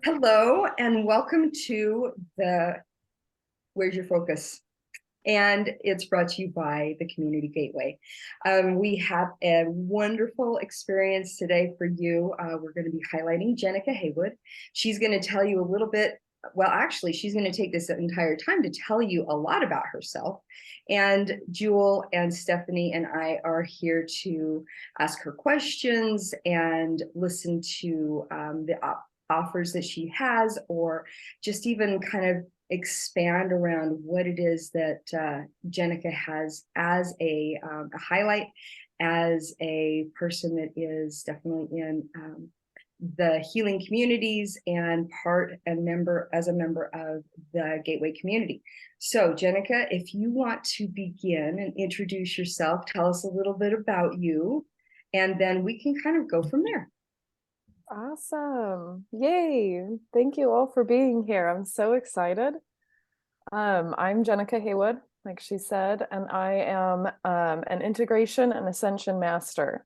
Hello and welcome to the Where's Your Focus? And it's brought to you by the Community Gateway. We have a wonderful experience today for you. We're going to be highlighting Jennica Heywood. She's going to tell you a little bit. Well, actually, she's going to take this entire time to tell you a lot about herself. And Jewel and Stephanie and I are here to ask her questions and listen to the offers that she has, or just even kind of expand around what it is that Jennica has as a highlight, as a person that is definitely in the healing communities and part and member as a member of the Gateway community. So, Jennica, if you want to begin and introduce yourself, tell us a little bit about you, and then we can kind of go from there. Awesome. Yay. Thank you all for being here. I'm so excited. I'm Jennica Heywood, like she said, and I am an integration and ascension master.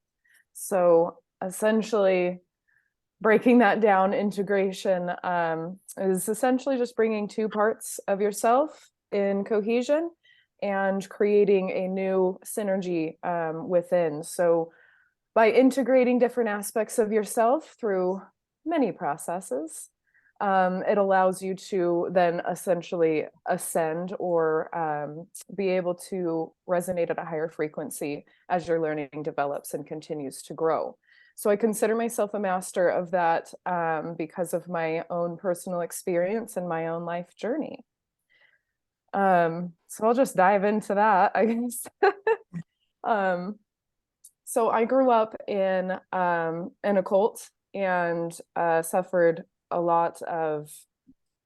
So essentially, breaking that down, integration is essentially just bringing two parts of yourself in cohesion and creating a new synergy within. So by integrating different aspects of yourself through many processes, it allows you to then essentially ascend or be able to resonate at a higher frequency as your learning develops and continues to grow. So I consider myself a master of that because of my own personal experience and my own life journey. So I'll just dive into that, I guess. um, so I grew up in an occult and suffered a lot of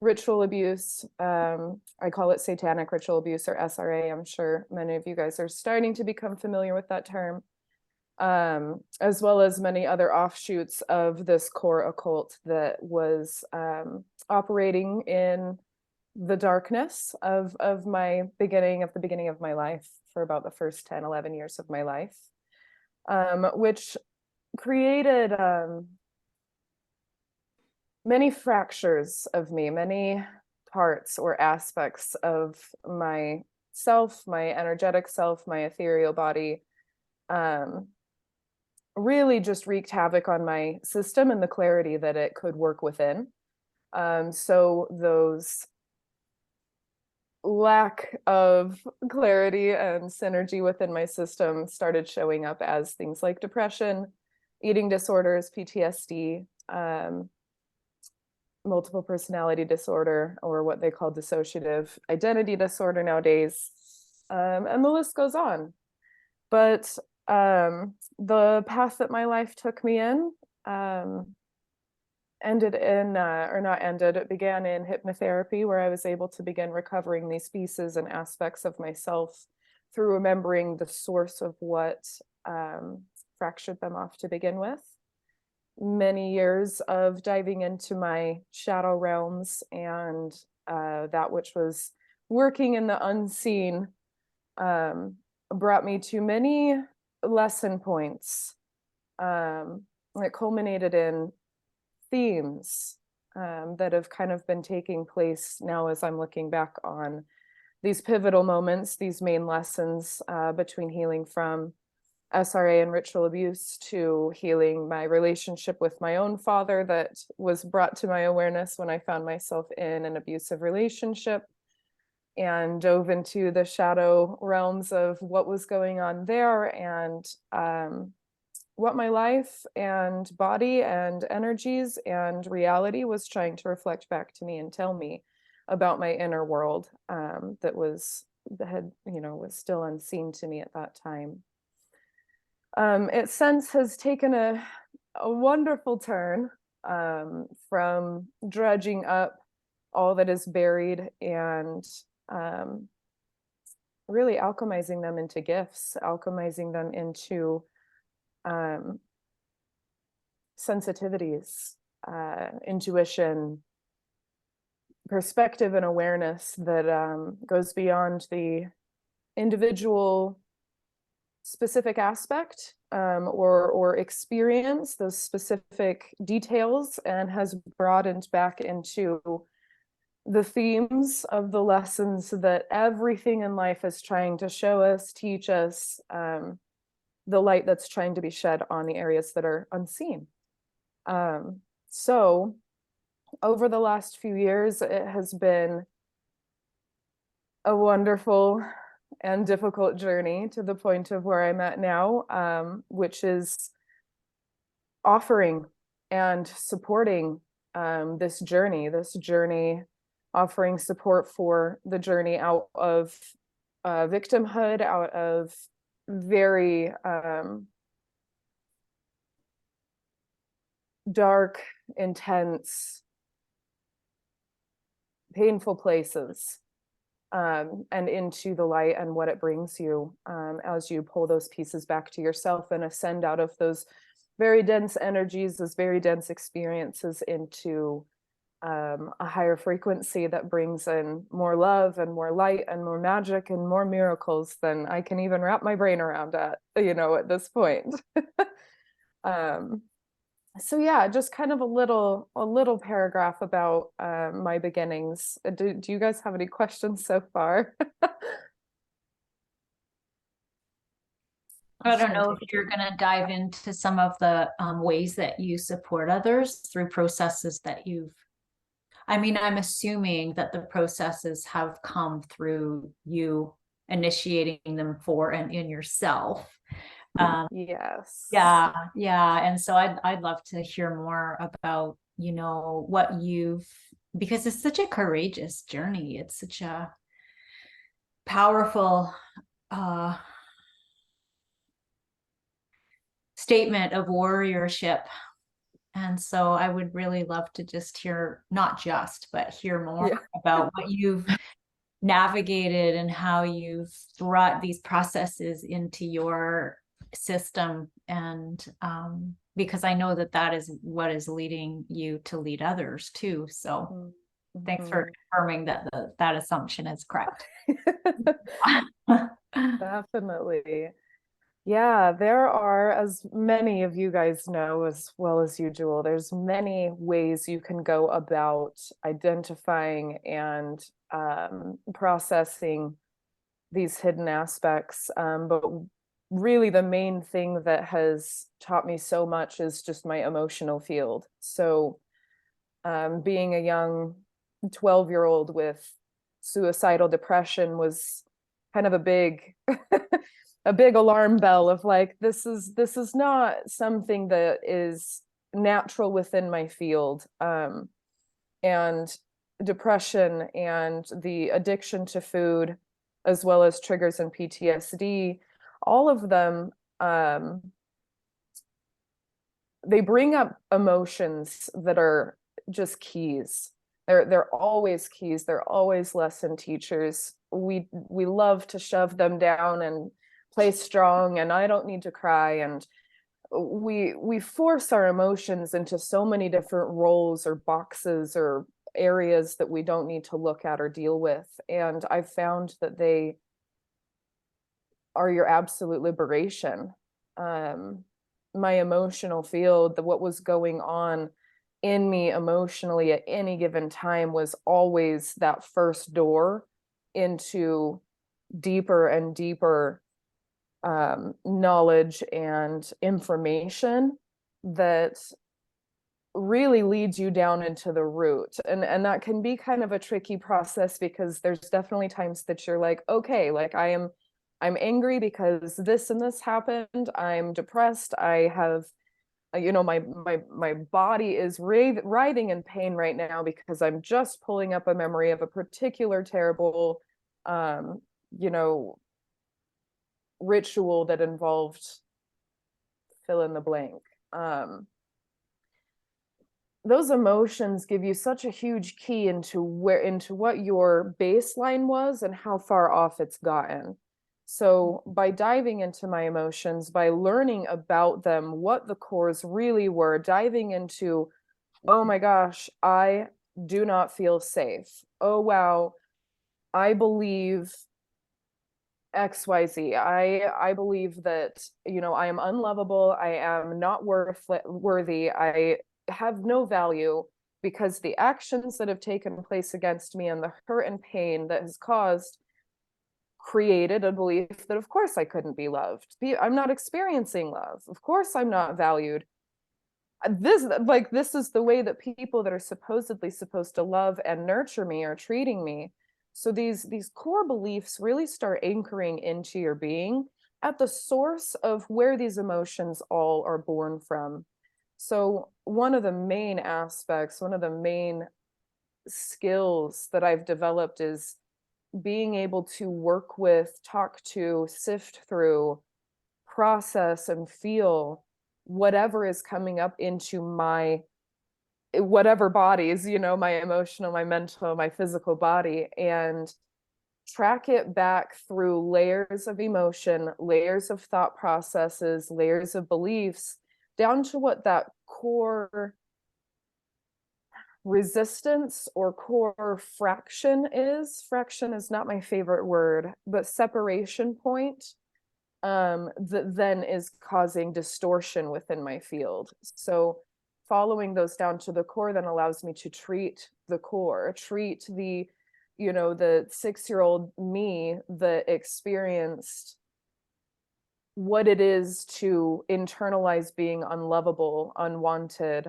ritual abuse. I call it satanic ritual abuse, or SRA. I'm sure many of you guys are starting to become familiar with that term, as well as many other offshoots of this core occult that was operating in the darkness of the beginning of my life for about the first 10, 11 years of my life. Which created many fractures of me, many parts or aspects of myself, my energetic self, my ethereal body, really just wreaked havoc on my system and the clarity that it could work within. So those lack of clarity and synergy within my system started showing up as things like depression, eating disorders, PTSD, multiple personality disorder, or what they call dissociative identity disorder nowadays. And the list goes on. But the path that my life took me in ended in, or not ended, it began in hypnotherapy, where I was able to begin recovering these pieces and aspects of myself through remembering the source of what fractured them off to begin with. Many years of diving into my shadow realms and that which was working in the unseen brought me to many lesson points that culminated in themes that have kind of been taking place now as I'm looking back on these pivotal moments, these main lessons between healing from SRA and ritual abuse to healing my relationship with my own father that was brought to my awareness when I found myself in an abusive relationship, and dove into the shadow realms of what was going on there and what my life and body and energies and reality was trying to reflect back to me and tell me about my inner world was still unseen to me at that time. It since has taken a wonderful turn from dredging up all that is buried and really alchemizing them into gifts, alchemizing them into sensitivities, intuition, perspective, and awareness that goes beyond the individual specific aspect or experience, those specific details, and has broadened back into the themes of the lessons that everything in life is trying to show us, teach us, the light that's trying to be shed on the areas that are unseen. So over the last few years, it has been a wonderful and difficult journey to the point of where I'm at now, which is offering and supporting this journey, offering support for the journey out of victimhood, out of very dark, intense, painful places, and into the light and what it brings you as you pull those pieces back to yourself and ascend out of those very dense energies, those very dense experiences into a higher frequency that brings in more love and more light and more magic and more miracles than I can even wrap my brain around at this point. So yeah, just kind of a little paragraph about my beginnings. Do you guys have any questions so far? I don't know if you're going to dive into some of the ways that you support others through processes that I'm assuming that the processes have come through you initiating them for and in yourself. Yes. Yeah. And so I'd love to hear more about, what because it's such a courageous journey. It's such a powerful statement of warriorship. And so I would really love to just hear, but hear more about what you've navigated and how you've brought these processes into your system. And because I know that is what is leading you to lead others too. So thanks for confirming that that assumption is correct. Definitely. Yeah, there are, as many of you guys know, as well as you, Jewel, there's many ways you can go about identifying and processing these hidden aspects. But really the main thing that has taught me so much is just my emotional field. So being a young 12-year-old with suicidal depression was kind of a big a big alarm bell of like, this is not something that is natural within my field. And depression and the addiction to food, as well as triggers and PTSD, all of them, they bring up emotions that are just keys. They're always keys. They're always lesson teachers. We love to shove them down and play strong, and I don't need to cry, and we force our emotions into so many different roles or boxes or areas that we don't need to look at or deal with. And I've found that they are your absolute liberation. My emotional field, what was going on in me emotionally at any given time was always that first door into deeper and deeper knowledge and information that really leads you down into the root. And that can be kind of a tricky process, because there's definitely times that you're like, okay, like I'm angry because this and this happened. I'm depressed. I have, my body is writhing in pain right now because I'm just pulling up a memory of a particular terrible, ritual that involved fill in the blank. Those emotions give you such a huge key into what your baseline was and how far off it's gotten. So by diving into my emotions, by learning about them, what the cores really were, diving into, oh my gosh, I do not feel safe. Oh wow, I believe XYZ. I believe that, you know, I am unlovable. I am not worthy. I have no value because the actions that have taken place against me and the hurt and pain that has caused created a belief that of course I couldn't be loved. I'm not experiencing love. Of course I'm not valued. This is the way that people that are supposedly supposed to love and nurture me are treating me. So these core beliefs really start anchoring into your being at the source of where these emotions all are born from. So one of the main aspects, one of the main skills that I've developed is being able to work with, talk to, sift through, process, and feel whatever is coming up into my whatever bodies, you know, my emotional, my mental, my physical body, and track it back through layers of emotion, layers of thought processes, layers of beliefs, down to what that core resistance or core fraction is. Fraction is not my favorite word, but separation point that then is causing distortion within my field. So following those down to the core then allows me to treat the core, treat the, you know, the 6-year-old me that experienced what it is to internalize being unlovable, unwanted,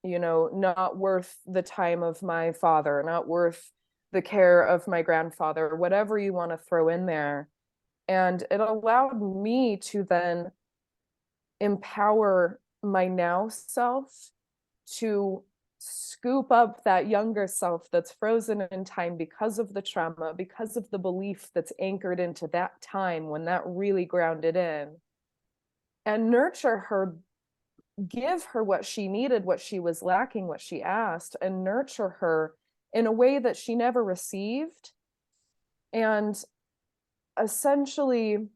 you know, not worth the time of my father, not worth the care of my grandfather, whatever you want to throw in there. And it allowed me to then empower my now self to scoop up that younger self that's frozen in time because of the trauma, because of the belief that's anchored into that time when that really grounded in, and nurture her, give her what she needed, what she was lacking, what she asked, and nurture her in a way that she never received. And essentially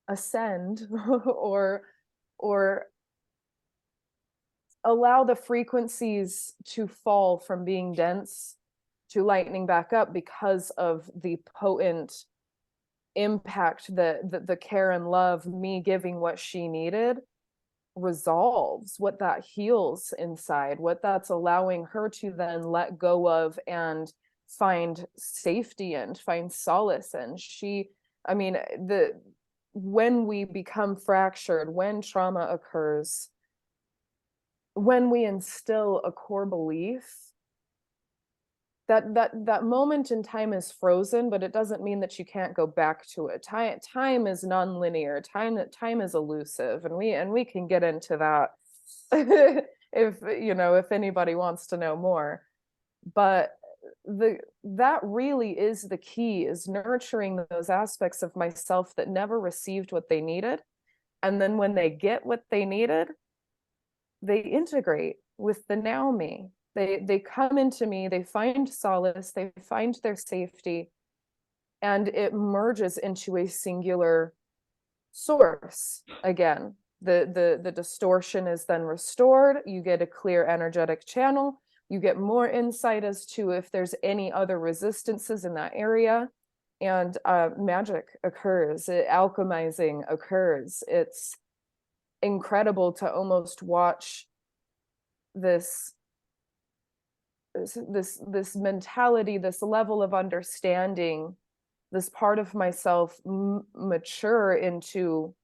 ascend or allow the frequencies to fall from being dense to lightening back up because of the potent impact that the care and love, me giving what she needed, resolves, what that heals inside, what that's allowing her to then let go of and find safety and find solace in. I mean, when we become fractured, when trauma occurs, when we instill a core belief, that moment in time is frozen, but it doesn't mean that you can't go back to it. Time is nonlinear. Time is elusive, and we can get into that if you know, if anybody wants to know more. But that really is the key, is nurturing those aspects of myself that never received what they needed, and then when they get what they needed, they integrate with the now me. They come into me, they find solace, they find their safety, and it merges into a singular source again. The distortion is then restored. You get a clear energetic channel. You get more insight as to if there's any other resistances in that area, and magic occurs. Alchemizing occurs. It's incredible to almost watch this mentality, this level of understanding, this part of myself mature into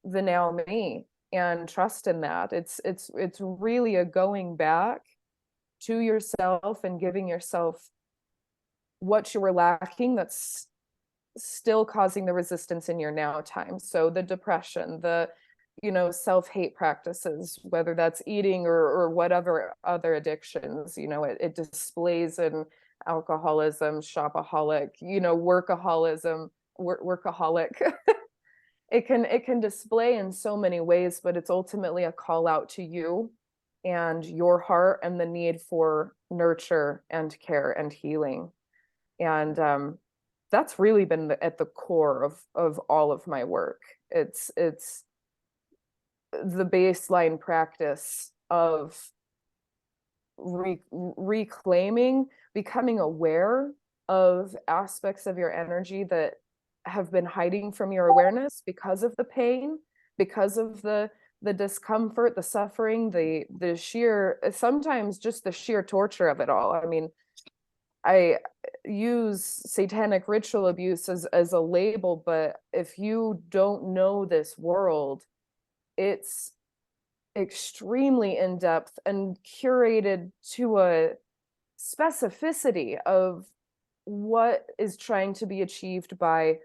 the now me, and trust in that. It's really a going back to yourself and giving yourself what you were lacking that's still causing the resistance in your now time. So the depression, the, you know, self-hate practices, whether that's eating or whatever other addictions, you know, it displays in alcoholism, shopaholic, you know, workaholism, workaholic. It can display in so many ways, but it's ultimately a call out to you and your heart and the need for nurture and care and healing. And that's really been at the core of all of my work. It's the baseline practice of reclaiming, becoming aware of aspects of your energy that have been hiding from your awareness because of the pain, because of the discomfort, the suffering, the sheer, sometimes just the sheer torture of it all. I mean, I use satanic ritual abuse as a label, but if you don't know this world, it's extremely in-depth and curated to a specificity of what is trying to be achieved by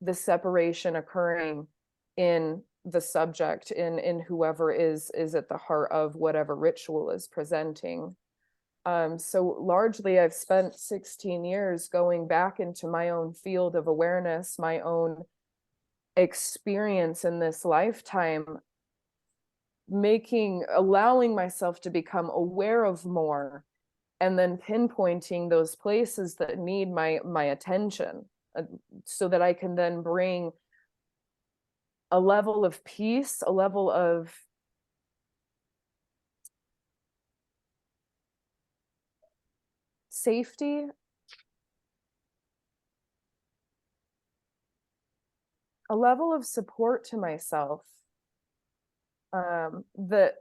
the separation occurring in the subject, in whoever is at the heart of whatever ritual is presenting. So largely I've spent 16 years going back into my own field of awareness, my own experience in this lifetime, allowing myself to become aware of more, and then pinpointing those places that need my attention, so that I can then bring a level of peace, a level of safety, a level of support to myself, that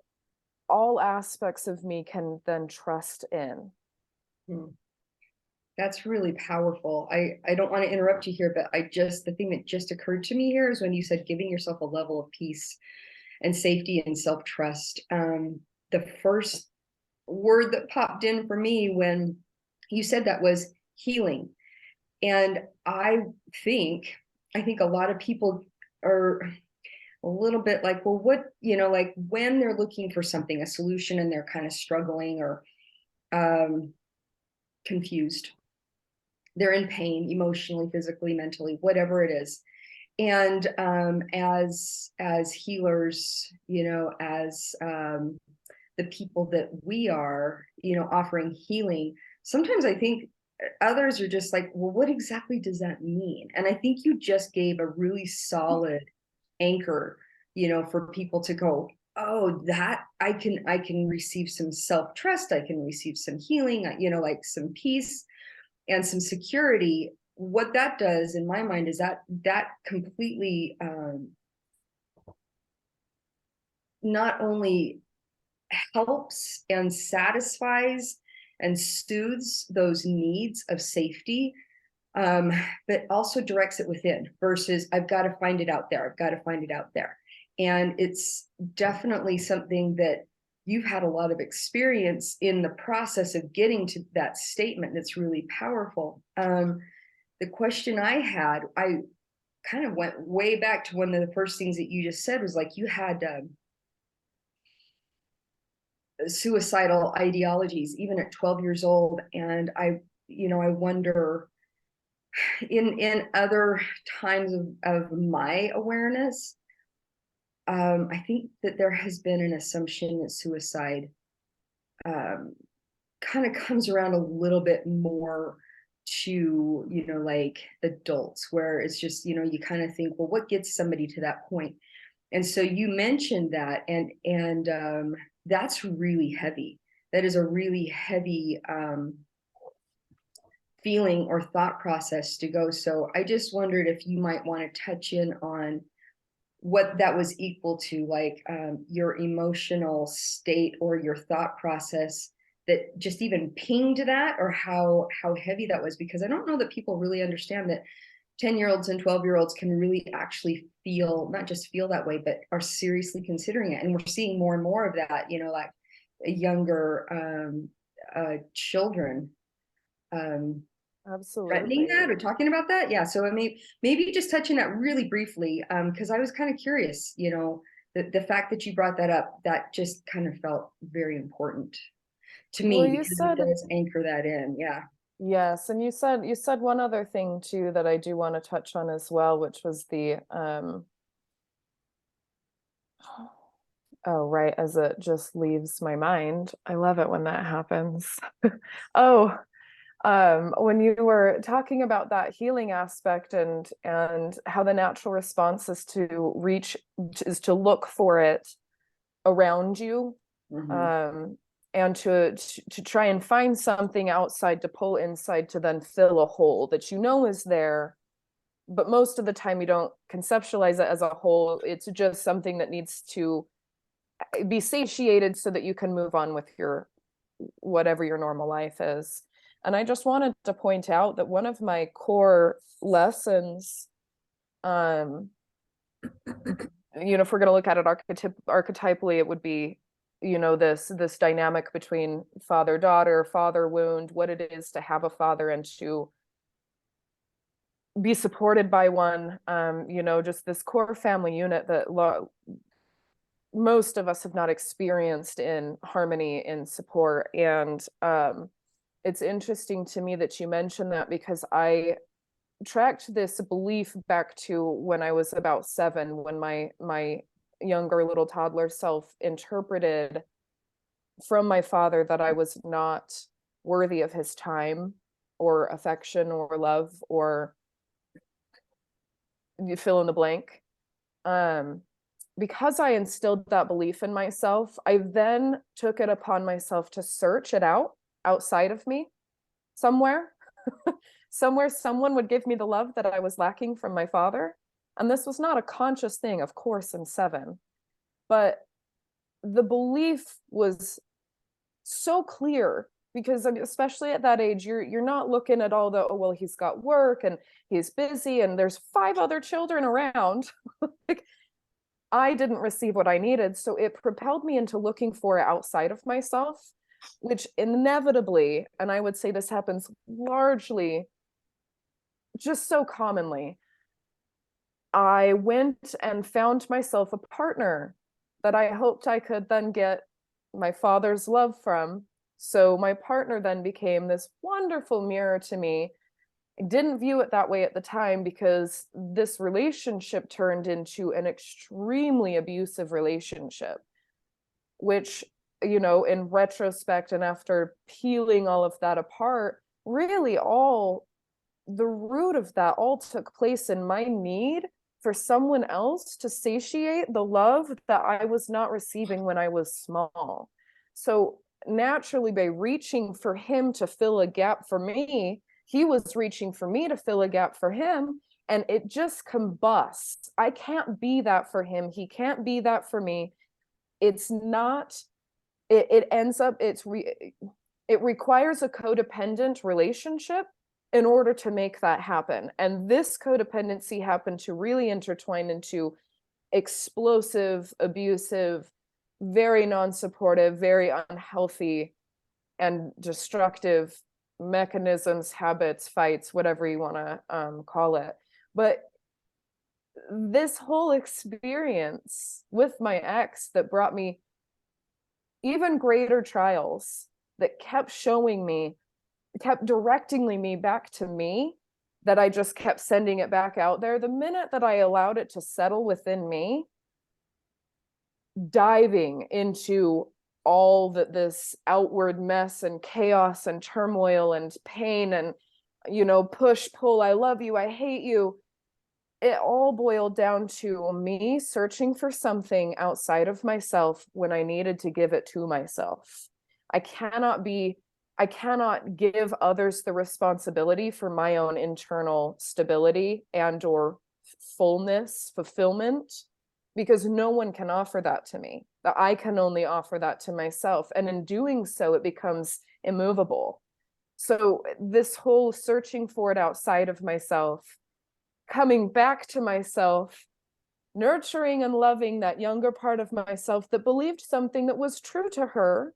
all aspects of me can then trust in. That's really powerful. I don't want to interrupt you here, but the thing that just occurred to me here is when you said giving yourself a level of peace and safety and self-trust. The first word that popped in for me when you said that was healing. And I think a lot of people are a little bit like, well, what, like when they're looking for something, a solution, and they're kind of struggling or confused, they're in pain emotionally, physically, mentally, whatever it is. And as healers, as the people that we are, offering healing, sometimes I think others are just like, well, what exactly does that mean? And I think you just gave a really solid anchor, for people to go, oh, that I can receive some self-trust, I can receive some healing, like some peace and some security. What that does in my mind is that completely not only helps and satisfies and soothes those needs of safety, but also directs it within, versus I've got to find it out there. I've got to find it out there. And it's definitely something that you've had a lot of experience in the process of getting to that statement. That's really powerful. The question I had, I kind of went way back to one of the first things that you just said, was like you had suicidal ideologies even at 12 years old. And I wonder, in other times of my awareness, I think that there has been an assumption that suicide kind of comes around a little bit more to, like adults, where it's just, you kind of think, well, what gets somebody to that point? And so you mentioned that, and that's really heavy. That is a really heavy feeling or thought process to go. So I just wondered if you might want to touch in on what that was equal to, like your emotional state or your thought process that just even pinged that, or how heavy that was, because I don't know that people really understand that 10-year-olds and 12-year-olds can really actually feel, not just feel that way, but are seriously considering it. And we're seeing more and more of that, like younger children threatening Absolutely. that or talking about that. Yeah. So I mean, maybe just touching that really briefly, because I was kind of curious, the fact that you brought that up, that just kind of felt very important to me, Well, you because said, it does anchor that in. Yeah. yes, and you said one other thing too that I do want to touch on as well, which was the oh, right, as it just leaves my mind. I love it when that happens. Oh, when you were talking about that healing aspect, and how the natural response is to look for it around you. Mhm. and to try and find something outside to pull inside to then fill a hole that you know is there, but most of the time you don't conceptualize it as a hole. It's just something that needs to be satiated so that you can move on with your whatever your normal life is. And I just wanted to point out that one of my core lessons, if we're going to look at it archetypally, it would be, this dynamic between father-daughter, father wound, what it is to have a father and to be supported by one, just this core family unit that most of us have not experienced in harmony, in support. And it's interesting to me that you mentioned that, because I tracked this belief back to when I was about 7, when my younger little toddler self interpreted from my father that I was not worthy of his time or affection or love, or you fill in the blank. Because I instilled that belief in myself, I then took it upon myself to search it out outside of me somewhere. Somewhere someone would give me the love that I was lacking from my father. And this was not a conscious thing, of course, in 7, but the belief was so clear, because especially at that age, you're not looking at all the, oh, well, he's got work and he's busy and there's 5 other children around. Like, I didn't receive what I needed. So it propelled me into looking for it outside of myself, which inevitably, and I would say this happens largely, just so commonly, I went and found myself a partner that I hoped I could then get my father's love from. So my partner then became this wonderful mirror to me. I didn't view it that way at the time, because this relationship turned into an extremely abusive relationship, which, in retrospect and after peeling all of that apart, really all the root of that all took place in my need for someone else to satiate the love that I was not receiving when I was small. So naturally, by reaching for him to fill a gap for me, he was reaching for me to fill a gap for him, and it just combusts. I can't be that for him. He can't be that for me. It's not, it ends up, it requires a codependent relationship in order to make that happen. And this codependency happened to really intertwine into explosive, abusive, very non-supportive, very unhealthy and destructive mechanisms, habits, fights, whatever you want to call it. But this whole experience with my ex that brought me even greater trials, that kept showing me, kept directing me back to me, that I just kept sending it back out there. The minute that I allowed it to settle within me, diving into all this outward mess and chaos and turmoil and pain and, push, pull, I love you, I hate you, it all boiled down to me searching for something outside of myself when I needed to give it to myself. I cannot give others the responsibility for my own internal stability and or fullness, fulfillment, because no one can offer that to me. I can only offer that to myself. And in doing so, it becomes immovable. So this whole searching for it outside of myself, coming back to myself, nurturing and loving that younger part of myself that believed something that was true to her,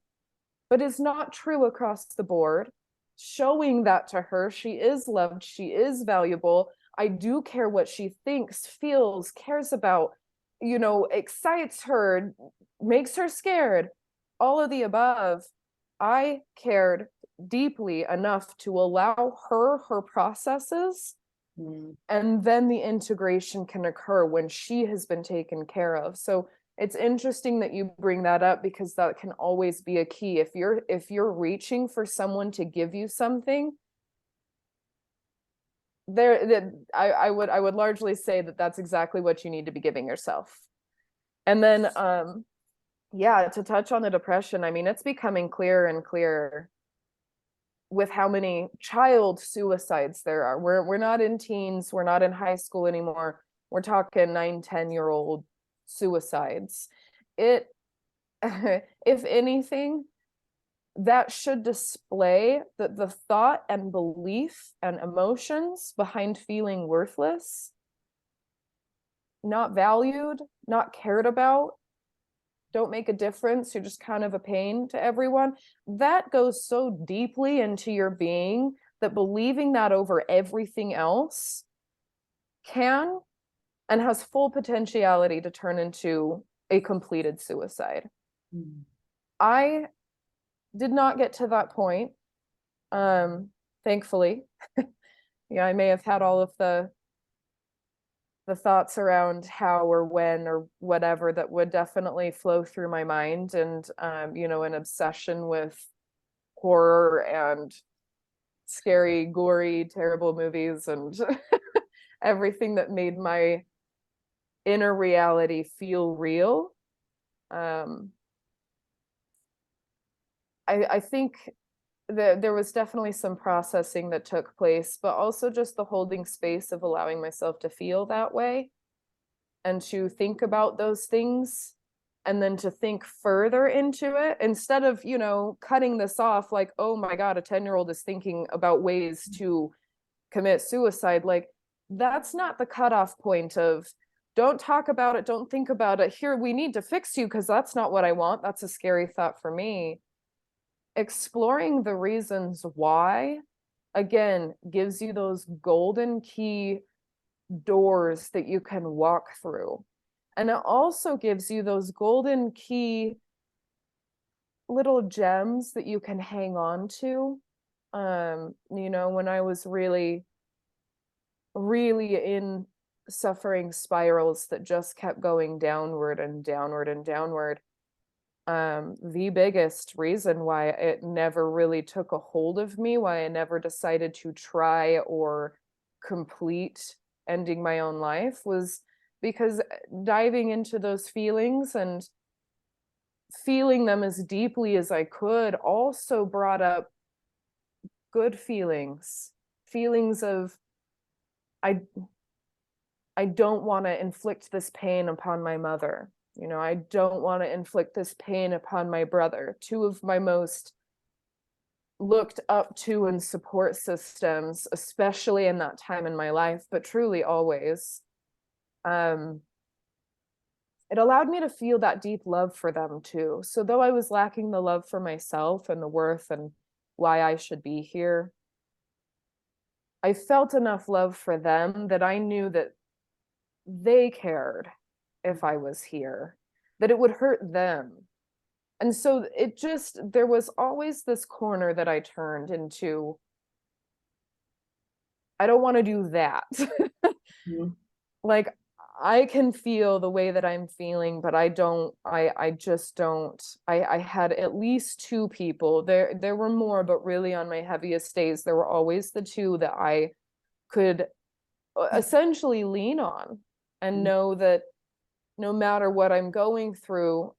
but is not true across the board, showing that to her. She is loved, she is valuable. I do care what she thinks, feels, cares about, excites her, makes her scared, all of the above. I cared deeply enough to allow her processes, and then the integration can occur when she has been taken care of. So it's interesting that you bring that up, because that can always be a key. If you're reaching for someone to give you something, I would largely say that that's exactly what you need to be giving yourself. And then yeah, to touch on the depression, I mean, it's becoming clearer and clearer with how many child suicides there are. We're not in teens, we're not in high school anymore. We're talking 9, 10-year-old suicides. It, if anything, that should display that the thought and belief and emotions behind feeling worthless, not valued, not cared about, don't make a difference, you're just kind of a pain to everyone. That goes so deeply into your being that believing that over everything else can and has full potentiality to turn into a completed suicide. Mm. I did not get to that point, thankfully. Yeah, I may have had all of the thoughts around how or when or whatever that would definitely flow through my mind, and an obsession with horror and scary, gory, terrible movies and everything that made my inner reality feel real. I think that there was definitely some processing that took place, but also just the holding space of allowing myself to feel that way and to think about those things, and then to think further into it instead of, cutting this off like, oh my God, a 10-year-old is thinking about ways to commit suicide. Like, that's not the cutoff point of, don't talk about it, don't think about it. Here, we need to fix you because that's not what I want. That's a scary thought for me. Exploring the reasons why, again, gives you those golden key doors that you can walk through. And it also gives you those golden key little gems that you can hang on to. When I was really, really in suffering spirals that just kept going downward and downward and downward, the biggest reason why it never really took a hold of me, why I never decided to try or complete ending my own life, was because diving into those feelings and feeling them as deeply as I could also brought up good feelings, feelings of, I don't want to inflict this pain upon my mother. I don't want to inflict this pain upon my brother, two of my most looked up to and support systems, especially in that time in my life, but truly always. It allowed me to feel that deep love for them too. So though I was lacking the love for myself and the worth and why I should be here, I felt enough love for them that I knew that they cared if I was here, that it would hurt them. And so there was always this corner that I turned into, I don't want to do that. Mm-hmm. Like, I can feel the way that I'm feeling, but I just don't. I had at least two people. There were more, but really on my heaviest days, there were always the two that I could essentially lean on and know that no matter what I'm going through,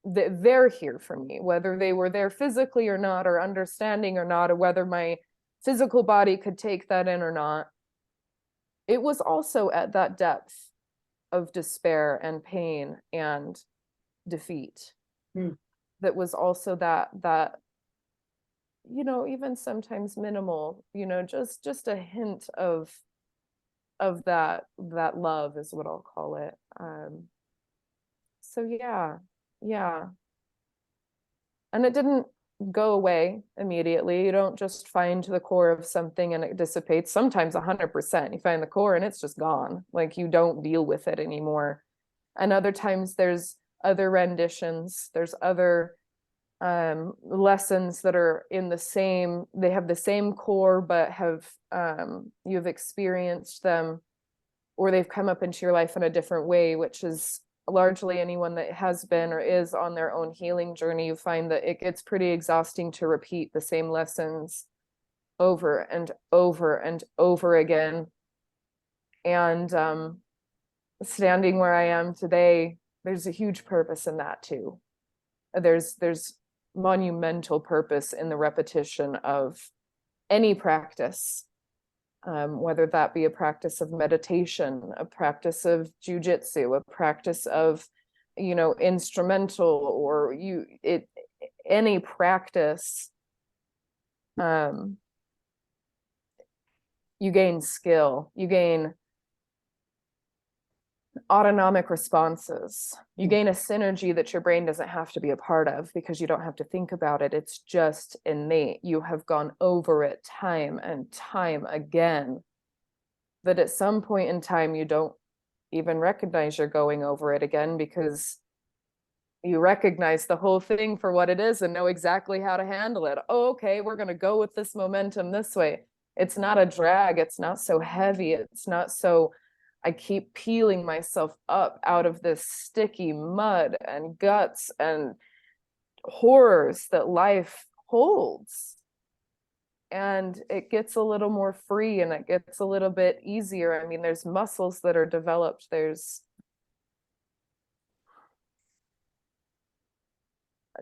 they're here for me, whether they were there physically or not, or understanding or not, or whether my physical body could take that in or not. It was also at that depth of despair and pain and defeat that was also that even sometimes minimal, just a hint of that love is what I'll call it. So yeah. And it didn't go away immediately. You don't just find the core of something and it dissipates. Sometimes 100%. You find the core and it's just gone. Like, you don't deal with it anymore. And other times there's other renditions. There's other lessons that are they have the same core, but you've experienced them, or they've come up into your life in a different way, which is largely anyone that has been or is on their own healing journey. You find that it gets pretty exhausting to repeat the same lessons over and over and over again. And standing where I am today, there's a huge purpose in that too. There's monumental purpose in the repetition of any practice, whether that be a practice of meditation, a practice of jujitsu, a practice of, instrumental, or any practice. You gain skill, you gain autonomic responses, you gain a synergy that your brain doesn't have to be a part of because you don't have to think about it. It's just innate. You have gone over it time and time again, that at some point in time you don't even recognize you're going over it again, because you recognize the whole thing for what it is and know exactly how to handle it. Oh, okay, we're going to go with this momentum this way. It's not a drag. It's not so heavy. It's not so, I keep peeling myself up out of this sticky mud and guts and horrors that life holds. And it gets a little more free and it gets a little bit easier. I mean, there's muscles that are developed. There's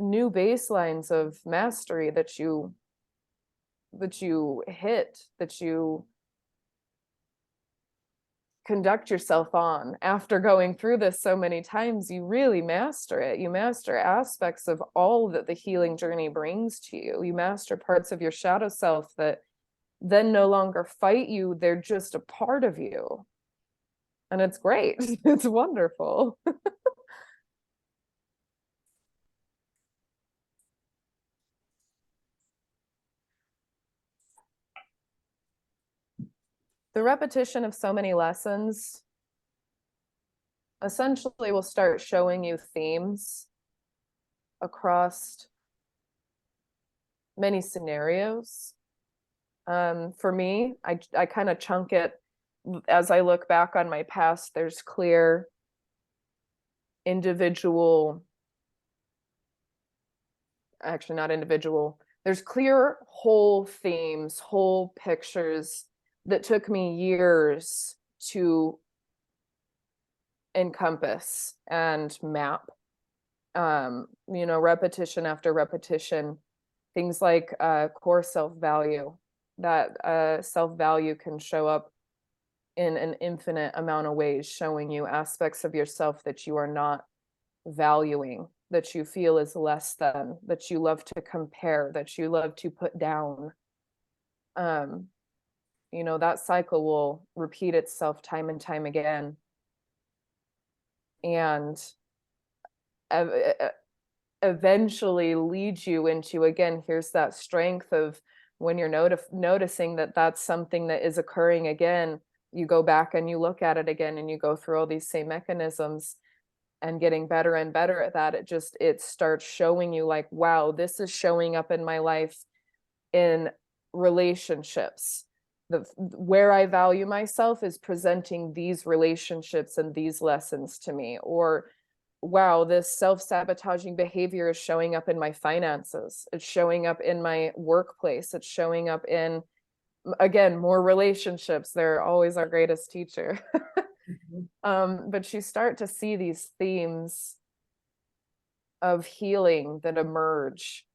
new baselines of mastery that you hit, that you conduct yourself on after going through this so many times. You really master it. You master aspects of all that the healing journey brings to you. You master parts of your shadow self that then no longer fight you. They're just a part of you. And it's great. It's wonderful. The repetition of so many lessons essentially will start showing you themes across many scenarios. For me, I kind of chunk it as I look back on my past. There's clear individual, actually not individual, there's clear whole themes, whole pictures that took me years to encompass and map. Repetition after repetition, things like core self-value. That self-value can show up in an infinite amount of ways, showing you aspects of yourself that you are not valuing, that you feel is less than, that you love to compare, that you love to put down. That cycle will repeat itself time and time again. And eventually lead you into, again, here's that strength of when you're noticing that that's something that is occurring again, you go back and you look at it again and you go through all these same mechanisms and getting better and better at that. It starts showing you like, wow, this is showing up in my life in relationships. Where I value myself is presenting these relationships and these lessons to me. Or, wow, this self-sabotaging behavior is showing up in my finances. It's showing up in my workplace. It's showing up in, again, more relationships. They're always our greatest teacher. But you start to see these themes of healing that emerge,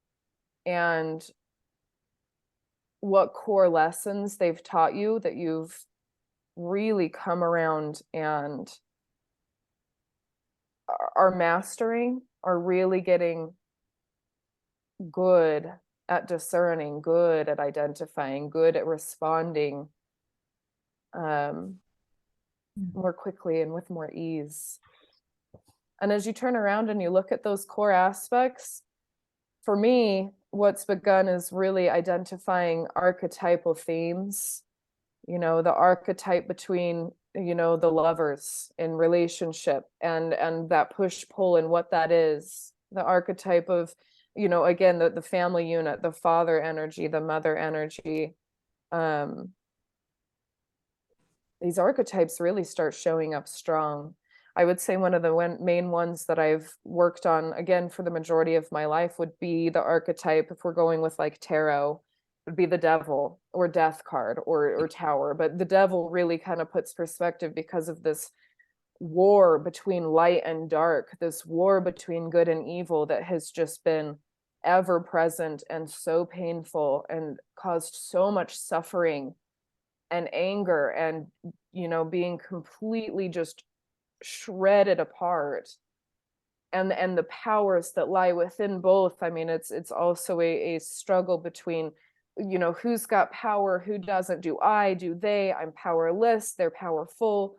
and what core lessons they've taught you that you've really come around and are mastering, are really getting good at discerning, good at identifying, good at responding more quickly and with more ease. And as you turn around and you look at those core aspects, for me, what's begun is really identifying archetypal themes, the archetype between, the lovers in relationship and that push-pull and what that is, the archetype of, again, the family unit, the father energy, the mother energy. These archetypes really start showing up strong. I would say one of the main ones that I've worked on, again, for the majority of my life would be the archetype, if we're going with like tarot, would be the devil or death card or tower. But the devil really kind of puts perspective because of this war between light and dark, this war between good and evil that has just been ever present and so painful and caused so much suffering and anger and, you know, being completely just shredded apart. And the powers that lie within both. I mean, it's also a struggle between, you know, who's got power, who doesn't. Do I, do they? I'm powerless, they're powerful.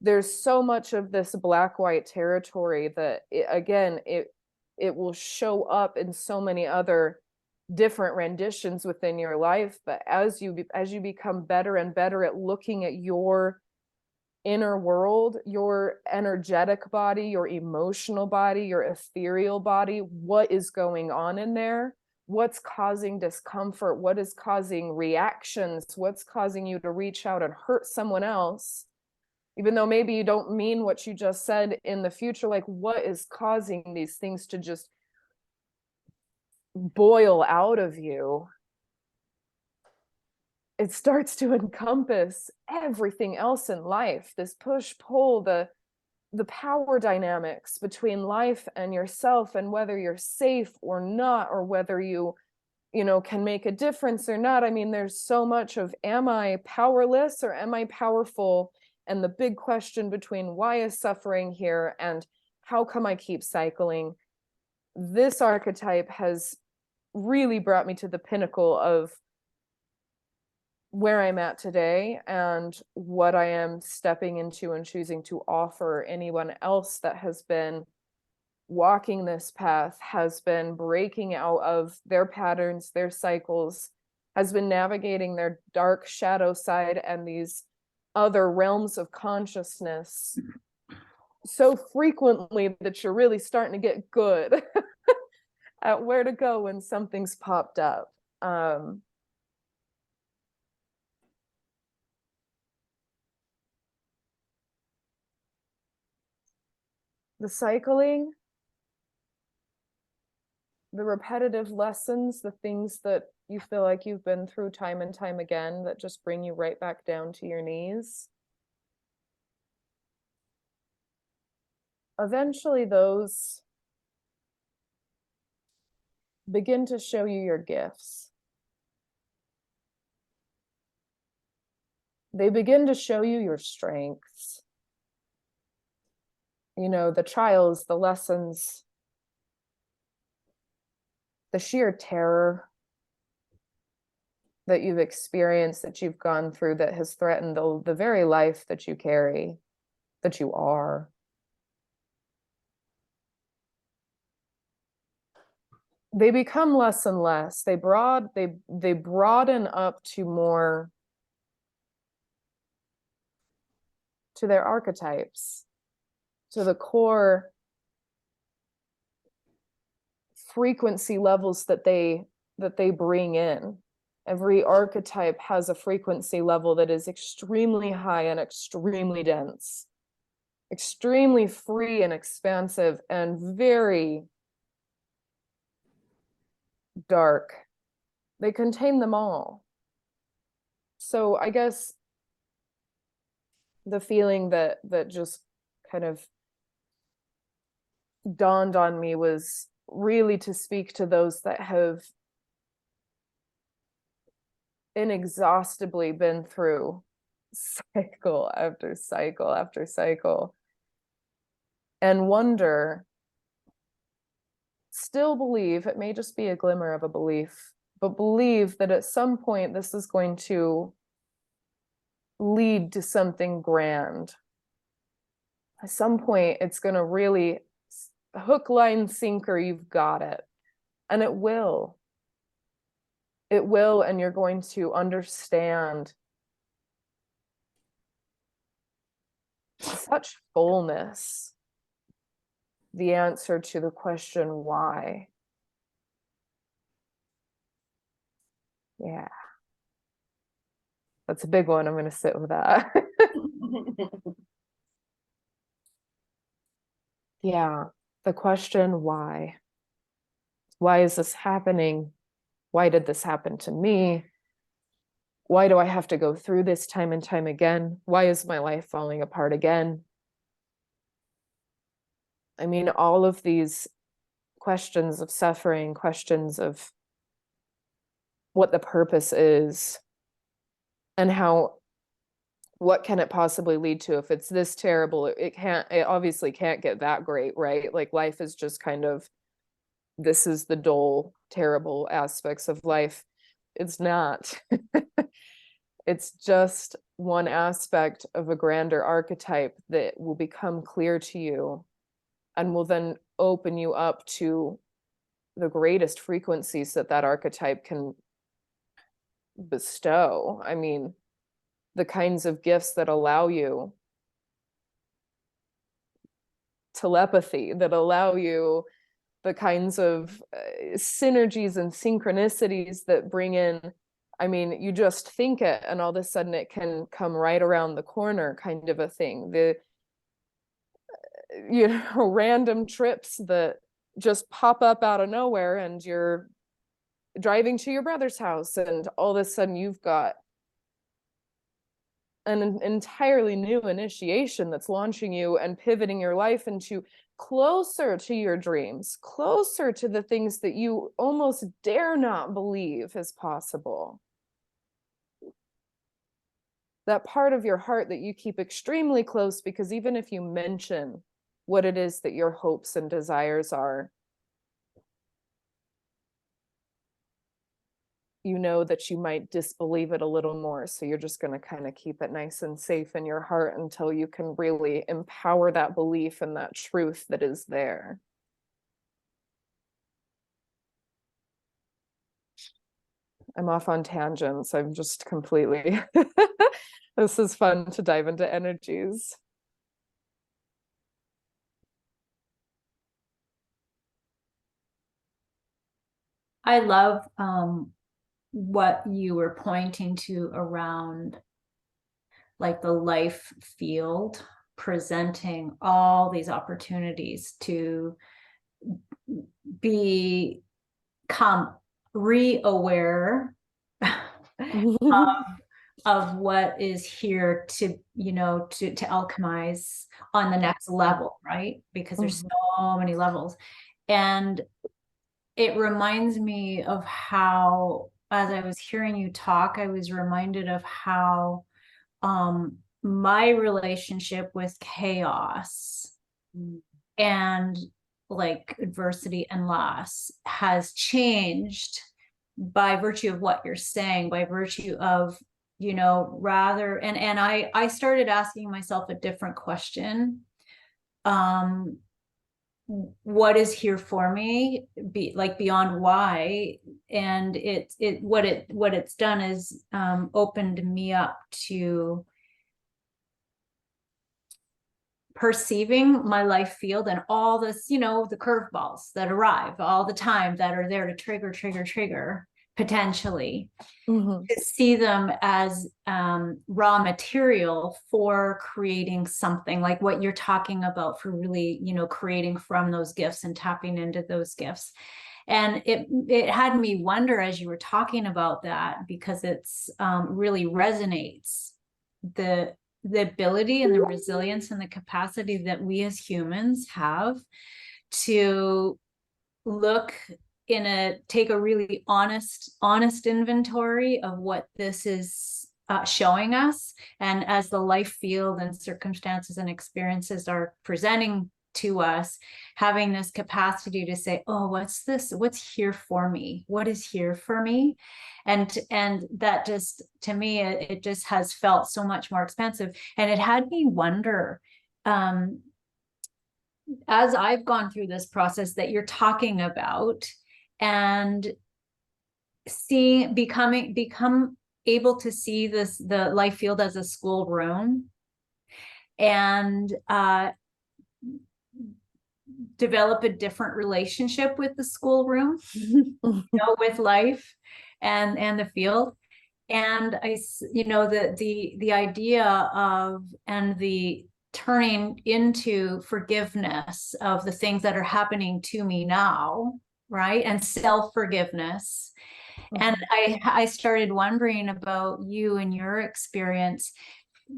There's so much of this black white territory that it will show up in so many other different renditions within your life. But as you become better and better at looking at your inner world, your energetic body, your emotional body, your ethereal body, what is going on in there, what's causing discomfort, what is causing reactions, what's causing you to reach out and hurt someone else, even though maybe you don't mean what you just said in the future. Like, what is causing these things to just boil out of you? It starts to encompass everything else in life, this push pull, the power dynamics between life and yourself, and whether you're safe or not, or whether you know, can make a difference or not. I mean, there's so much of, am I powerless or am I powerful? And the big question between why is suffering here and how come I keep cycling? This archetype has really brought me to the pinnacle of where I'm at today and what I am stepping into and choosing to offer anyone else that has been walking this path, has been breaking out of their patterns, their cycles, has been navigating their dark shadow side and these other realms of consciousness so frequently that you're really starting to get good at where to go when something's popped up. The cycling, the repetitive lessons, the things that you feel like you've been through time and time again that just bring you right back down to your knees. Eventually, those begin to show you your gifts. They begin to show you your strengths. You know, the trials, the lessons, the sheer terror that you've experienced, that you've gone through, that has threatened the very life that you carry, that you are. They become less and less. They broaden up to more, to their archetypes, to the core frequency levels that they bring in. Every archetype has a frequency level that is extremely high and extremely dense, extremely free and expansive, and very dark. They contain them all. So I guess the feeling that just kind of dawned on me was really to speak to those that have inexhaustibly been through cycle after cycle after cycle, and wonder, still believe, it may just be a glimmer of a belief, but believe that at some point this is going to lead to something grand. At some point it's going to really, hook, line, sinker, you've got it. And it will. It will, and you're going to understand such fullness the answer to the question why. Yeah. That's a big one. I'm going to sit with that. Yeah. The question why. Why is this happening? Why did this happen to me? Why do I have to go through this time and time again? Why is my life falling apart again? I mean, all of these questions of suffering, questions of what the purpose is, and what can it possibly lead to if it's this terrible? It obviously can't get that great, right? Like life is just kind of, this is the dull, terrible aspects of life. It's not. It's just one aspect of a grander archetype that will become clear to you and will then open you up to the greatest frequencies that that archetype can bestow. I mean, the kinds of gifts that allow you telepathy, that allow you the kinds of synergies and synchronicities that bring in, I mean, you just think it and all of a sudden it can come right around the corner, kind of a thing. The random trips that just pop up out of nowhere, and you're driving to your brother's house and all of a sudden you've got an entirely new initiation that's launching you and pivoting your life into closer to your dreams, closer to the things that you almost dare not believe is possible. That part of your heart that you keep extremely close, because even if you mention what it is that your hopes and desires are, you know that you might disbelieve it a little more. So you're just going to kind of keep it nice and safe in your heart until you can really empower that belief and that truth that is there. I'm off on tangents. I'm just completely, this is fun to dive into energies. I love what you were pointing to around like the life field presenting all these opportunities to become re-aware of what is here to, to alchemize on the next level, right? Because there's so many levels. And it reminds me of how, as I was hearing you talk, I was reminded of how my relationship with chaos and like adversity and loss has changed by virtue of what you're saying, by virtue of, rather, and I started asking myself a different question. What is here for me, beyond why? And what it's done is opened me up to perceiving my life field and all this, the curveballs that arrive all the time that are there to trigger potentially, to see them as raw material for creating something like what you're talking about, for really, creating from those gifts and tapping into those gifts. And it had me wonder as you were talking about that, because it's really resonates, the ability and the resilience and the capacity that we as humans have to take a really honest inventory of what this is showing us. And as the life field and circumstances and experiences are presenting to us, having this capacity to say, oh, what's this? What's here for me? What is here for me? And that just, to me, it just has felt so much more expansive. And it had me wonder, as I've gone through this process that you're talking about, and become able to see the life field as a school room, and develop a different relationship with the schoolroom, with life and the field. And the idea of, and the turning into forgiveness of the things that are happening to me now, right? And self-forgiveness. And I started wondering about you and your experience,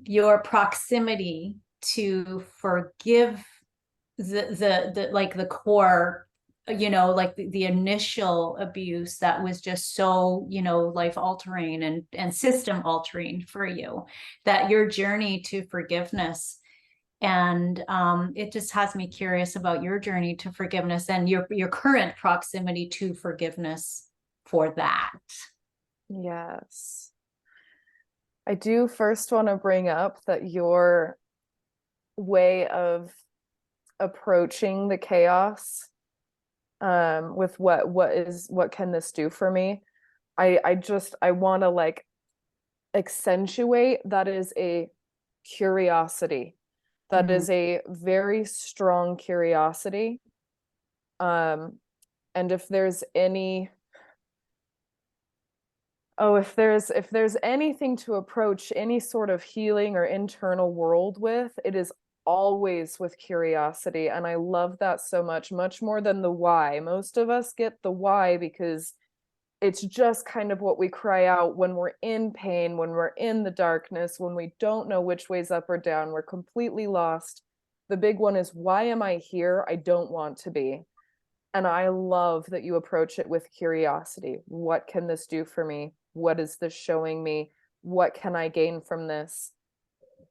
your proximity to forgive the like the core, like the initial abuse that was just so, life altering and system altering for you, that your journey to forgiveness. And it just has me curious about your journey to forgiveness and your current proximity to forgiveness for that. Yes. I do first want to bring up that your way of approaching the chaos, with what can this do for me? I want to like accentuate that is a curiosity. That is a very strong curiosity. And if there's any, if there's anything to approach any sort of healing or internal world with, it is always with curiosity. And I love that so much, much more than the why. Most of us get the why because it's just kind of what we cry out when we're in pain, when we're in the darkness, when we don't know which way's up or down, we're completely lost. The big one is, why am I here? I don't want to be. And I love that you approach it with curiosity. What can this do for me? What is this showing me? What can I gain from this?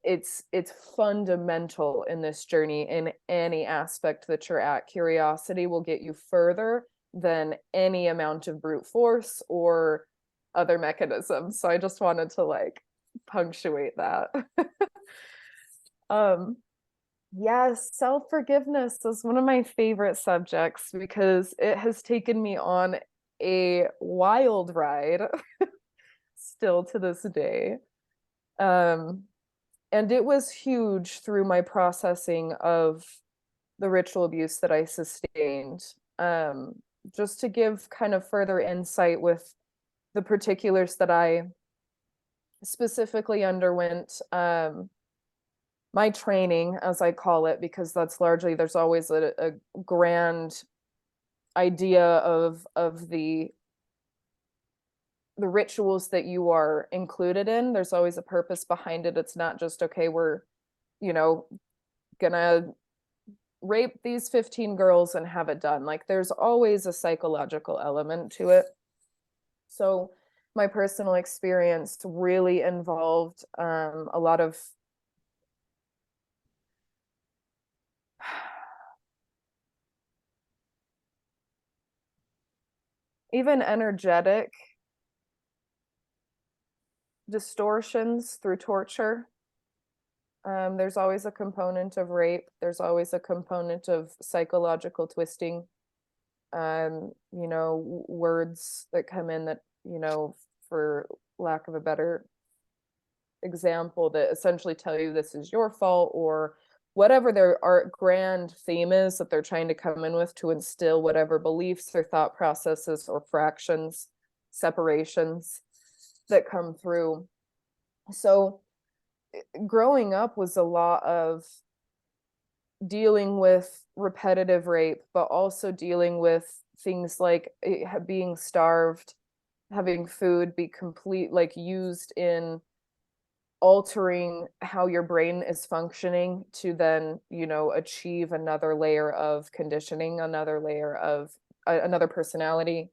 It's fundamental in this journey, in any aspect that you're at. Curiosity will get you further than any amount of brute force or other mechanisms. So I just wanted to like punctuate that. Yes, self-forgiveness is one of my favorite subjects because it has taken me on a wild ride still to this day. And it was huge through my processing of the ritual abuse that I sustained. Just to give kind of further insight with the particulars that I specifically underwent, my training, as I call it, because that's largely, there's always a grand idea of the rituals that you are included in. There's always a purpose behind it. It's not just, okay, we're, gonna rape these 15 girls and have it done. Like, there's always a psychological element to it. So my personal experience really involved a lot of even energetic distortions through torture. There's always a component of rape. There's always a component of psychological twisting. Words that come in that, for lack of a better example, that essentially tell you this is your fault, or whatever their art grand theme is that they're trying to come in with to instill whatever beliefs or thought processes or fractions, separations that come through. So growing up was a lot of dealing with repetitive rape, but also dealing with things like being starved, having food be used in altering how your brain is functioning to then, achieve another layer of conditioning, another layer of another personality.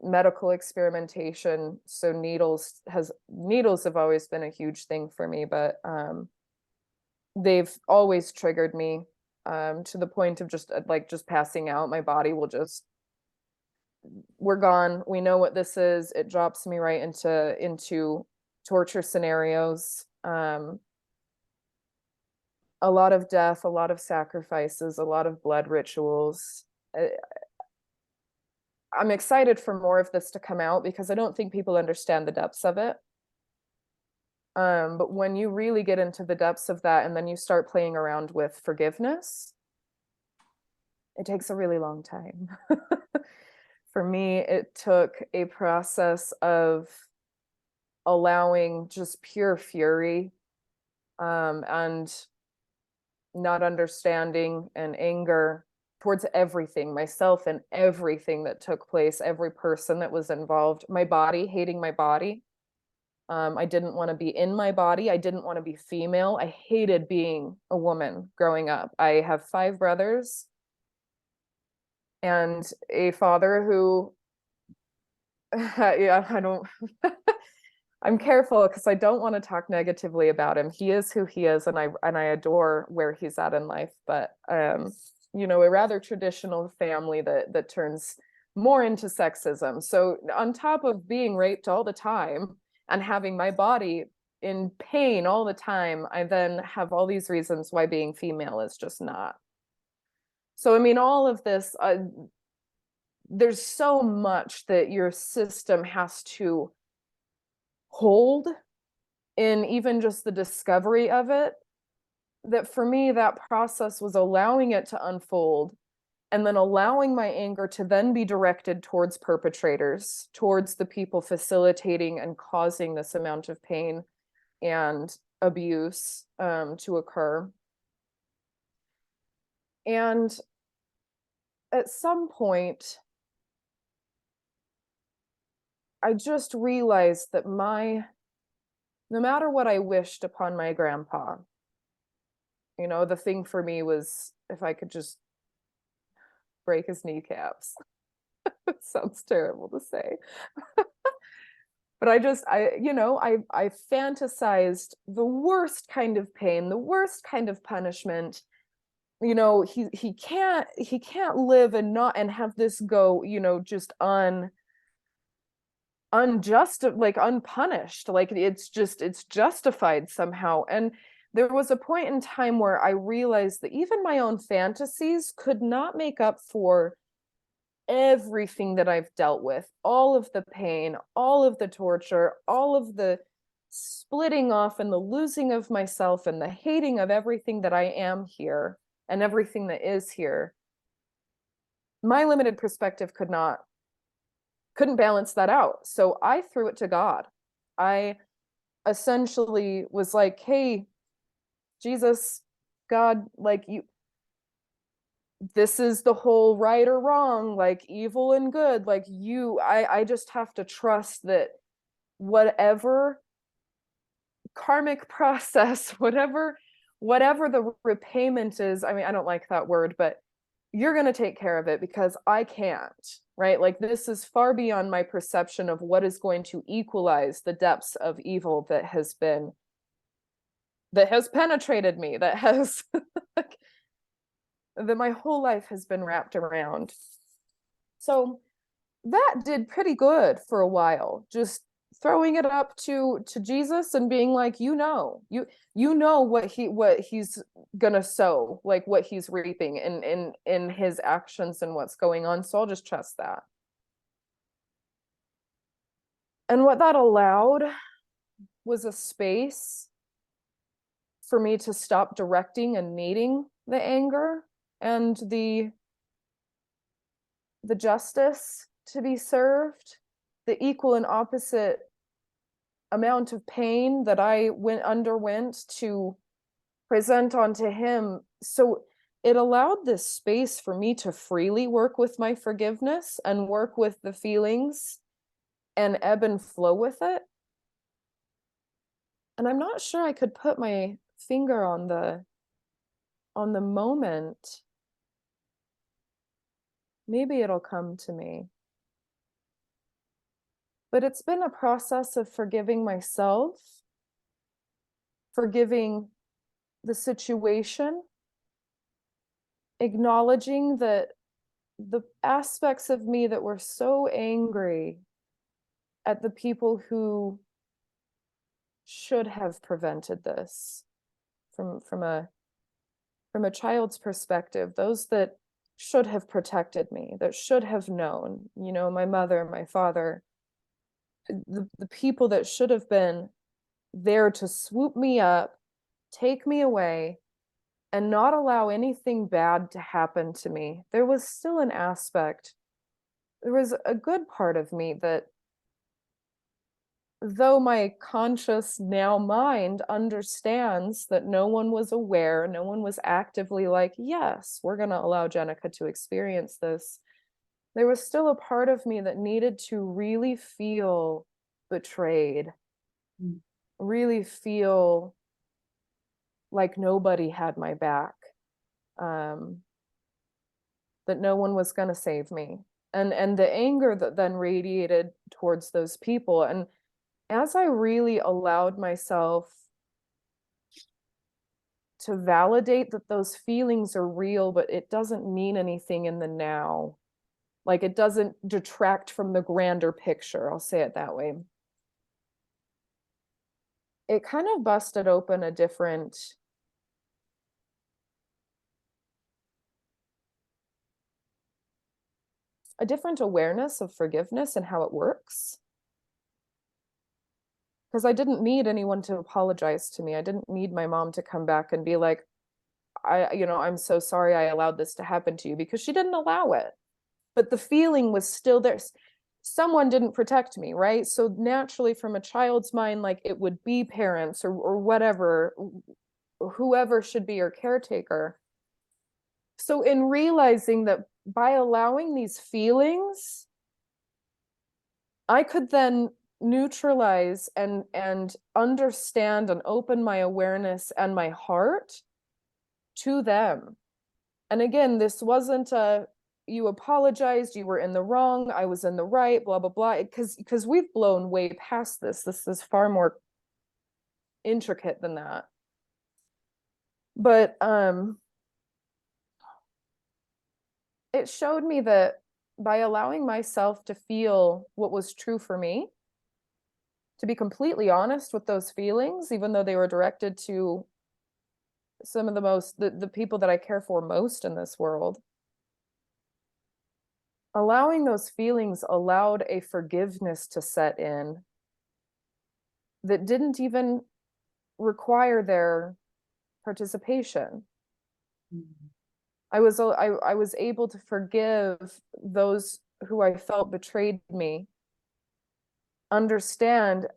Medical experimentation. So needles have always been a huge thing for me, but they've always triggered me to the point of just passing out. My body will just, we're gone. We know what this is. It drops me right into torture scenarios. A lot of death, a lot of sacrifices, a lot of blood rituals. I'm excited for more of this to come out because I don't think people understand the depths of it. But when you really get into the depths of that and then you start playing around with forgiveness, it takes a really long time. For me, it took a process of allowing just pure fury, and not understanding and anger towards everything, myself and everything that took place, every person that was involved, my body, hating my body. I didn't want to be in my body. I didn't want to be female. I hated being a woman growing up. I have 5 brothers and a father who, yeah, I don't, I'm careful because I don't want to talk negatively about him. He is who he is, and I adore where he's at in life. But you know, a rather traditional family that turns more into sexism. So on top of being raped all the time and having my body in pain all the time, I then have all these reasons why being female is just not. So I mean, all of this, there's so much that your system has to hold in even just the discovery of it, that for me, that process was allowing it to unfold and then allowing my anger to then be directed towards perpetrators, towards the people facilitating and causing this amount of pain and abuse to occur. And at some point, I just realized that no matter what I wished upon my grandpa, you know, the thing for me was if I could just break his kneecaps. It sounds terrible to say. But I fantasized the worst kind of pain, the worst kind of punishment. You know, he can't live and not and have this go, you know, just unjust, like unpunished, like it's justified somehow. And there was a point in time where I realized that even my own fantasies could not make up for everything that I've dealt with, all of the pain, all of the torture, all of the splitting off and the losing of myself and the hating of everything that I am here and everything that is here. My limited perspective couldn't balance that out. So I threw it to God. I essentially was like, hey, Jesus, God, like this is the whole right or wrong, like evil and good. Like I just have to trust that whatever karmic process, whatever the repayment is, I mean, I don't like that word, but you're going to take care of it because I can't, right? Like this is far beyond my perception of what is going to equalize the depths of evil that has penetrated me, that has like, that my whole life has been wrapped around. So that did pretty good for a while, just throwing it up to Jesus and being like, you know what he's gonna sow, like what he's reaping in his actions and what's going on. So I'll just trust that. And what that allowed was a space for me to stop directing and needing the anger and the justice to be served, the equal and opposite amount of pain that I underwent to present onto him. So it allowed this space for me to freely work with my forgiveness and work with the feelings and ebb and flow with it. And I'm not sure I could put my finger on the moment. Maybe it'll come to me. But it's been a process of forgiving myself, forgiving the situation, acknowledging that the aspects of me that were so angry at the people who should have prevented this from a child's perspective, those that should have protected me, that should have known, you know, my mother, my father, the people that should have been there to swoop me up, take me away, and not allow anything bad to happen to me. There was still an aspect, there was a good part of me that, though my conscious now mind understands that no one was aware, no one was actively like, yes, we're going to allow Jennica to experience this, there was still a part of me that needed to really feel betrayed Mm. really feel like nobody had my back, um, that no one was going to save me. And the anger that then radiated towards those people. And as I really allowed myself to validate that those feelings are real, but it doesn't mean anything in the now. Like it doesn't detract from the grander picture, I'll say it that way. It kind of busted open a different awareness of forgiveness and how it works. Because I didn't need anyone to apologize to me. I didn't need my mom to come back and be like, I'm so sorry I allowed this to happen to you, because she didn't allow it. But the feeling was still there. Someone didn't protect me, right? So naturally, from a child's mind, like it would be parents or whatever, whoever should be your caretaker. So in realizing that by allowing these feelings, I could then neutralize and understand and open my awareness and my heart to them. And again, this wasn't a, you apologized, you were in the wrong, I was in the right, blah, blah, blah. Because we've blown way past this. This is far more intricate than that. But it showed me that by allowing myself to feel what was true for me, to be completely honest with those feelings, even though they were directed to some of the people that I care for most in this world, allowing those feelings allowed a forgiveness to set in that didn't even require their participation. Mm. I was able to forgive those who I felt betrayed me, understand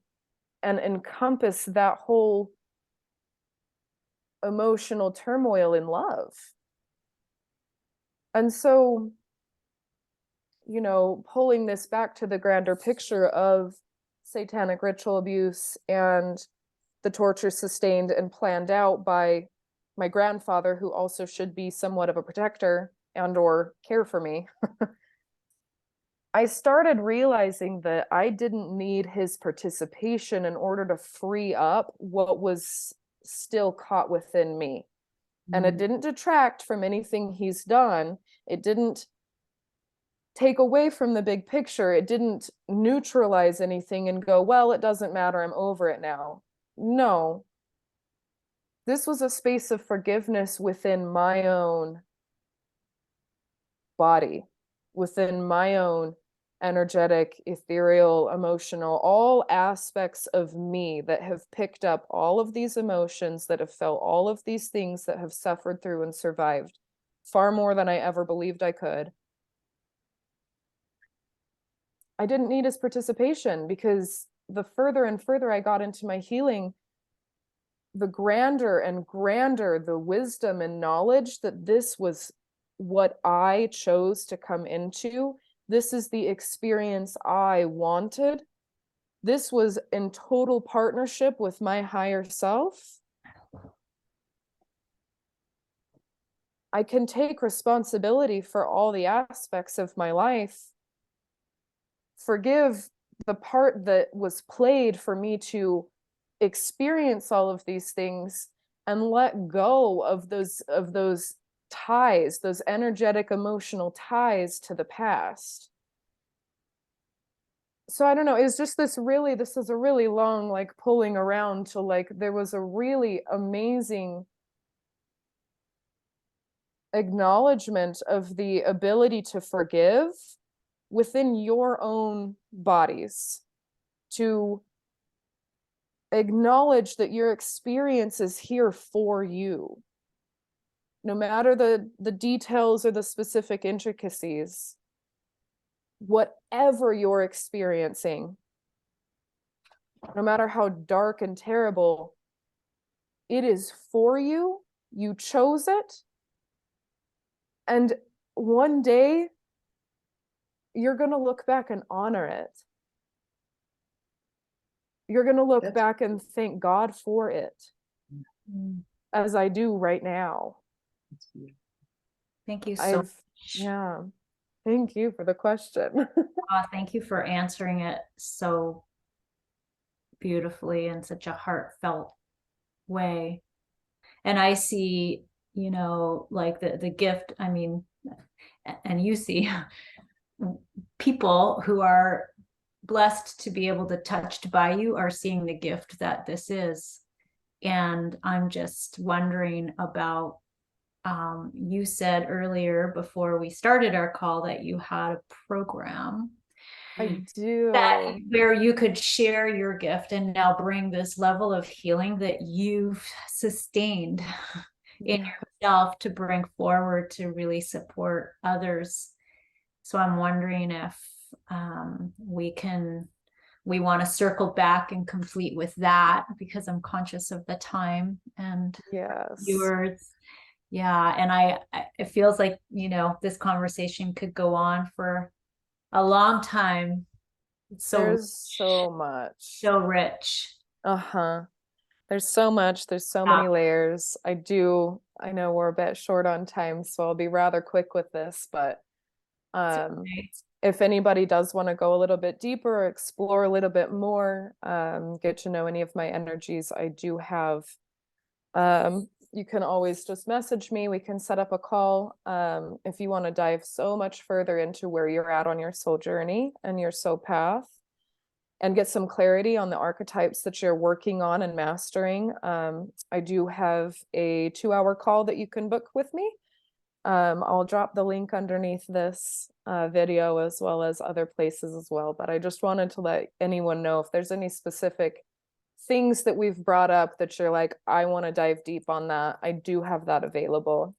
and encompass that whole emotional turmoil in love. And so, pulling this back to the grander picture of satanic ritual abuse and the torture sustained and planned out by my grandfather, who also should be somewhat of a protector and or care for me, I started realizing that I didn't need his participation in order to free up what was still caught within me. And it didn't detract from anything he's done. It didn't take away from the big picture. It didn't neutralize anything and go, well, it doesn't matter, I'm over it now. No. This was a space of forgiveness within my own body, within my own energetic, ethereal, emotional, all aspects of me that have picked up all of these emotions, that have felt all of these things, that have suffered through and survived far more than I ever believed I could. I didn't need his participation, because the further and further I got into my healing, the grander and grander the wisdom and knowledge that this was what I chose to come into. This is the experience I wanted. This was in total partnership with my higher self. I can take responsibility for all the aspects of my life, forgive the part that was played for me to experience all of these things, and let go of those ties, those energetic emotional ties to the past. So I don't know, it's just this is a really long like pulling around to like, there was a really amazing acknowledgement of the ability to forgive within your own bodies, to acknowledge that your experience is here for you, no matter the details or the specific intricacies. Whatever you're experiencing, no matter how dark and terrible, it is for you. You chose it. And one day you're going to look back and honor it. you're going to look That's back and thank God for it, as I do right now. beautiful. Thank you so much. Yeah. Thank you for the question. Thank you for answering it so beautifully in such a heartfelt way. And I see, you know, like the gift, I mean, and you see people who are blessed to be able to touched by you are seeing the gift that this is. And I'm just wondering about, you said earlier before we started our call that you had a program I do. that where you could share your gift and now bring this level of healing that you've sustained in yourself to bring forward to really support others. So I'm wondering if we want to circle back and complete with that, because I'm conscious of the time and Yes. viewers. Yeah, and it feels like, you know, this conversation could go on for a long time. It's so There's rich, so much. so rich. Uh-huh. There's so much. There's so many layers. I know we're a bit short on time, so I'll be rather quick with this, but Okay. if anybody does want to go a little bit deeper or explore a little bit more, get to know any of my energies, I do have, you can always just message me. We can set up a call. If you want to dive so much further into where you're at on your soul journey and your soul path, and get some clarity on the archetypes that you're working on and mastering, I do have a 2-hour call that you can book with me. I'll drop the link underneath this video, as well as other places as well. But I just wanted to let anyone know if there's any specific things that we've brought up that you're like, I want to dive deep on that, I do have that available.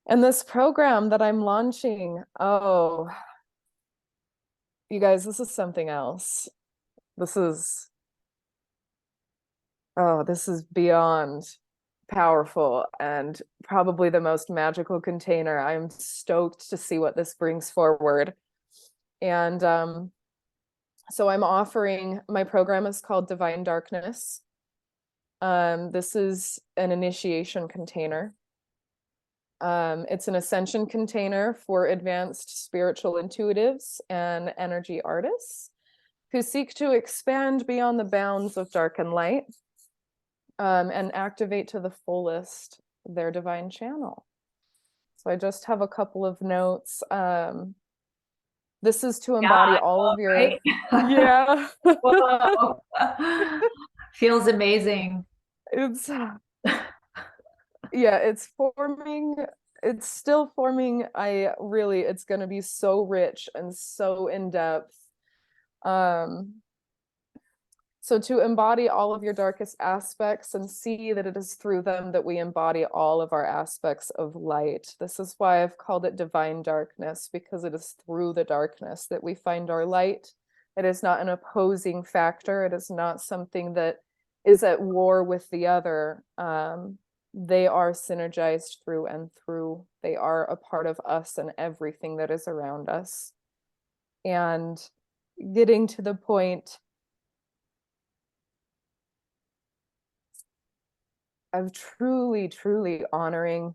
And this program that I'm launching, oh, you guys, this is something else. This is beyond powerful and probably the most magical container. I'm stoked to see what this brings forward. And so I'm offering, my program is called Divine Darkness. This is an initiation container. It's an ascension container for advanced spiritual intuitives and energy artists who seek to expand beyond the bounds of dark and light, and activate to the fullest their divine channel. So I just have a couple of notes. This is to embody all of your, right? yeah. Whoa. Feels amazing. It's yeah, it's forming, it's still forming. It's going to be so rich and so in depth. So to embody all of your darkest aspects and see that it is through them that we embody all of our aspects of light. This is why I've called it divine darkness, because it is through the darkness that we find our light. It is not an opposing factor. It is not something that is at war with the other. They are synergized through and through. They are a part of us and everything that is around us. And getting to the point of truly, truly honoring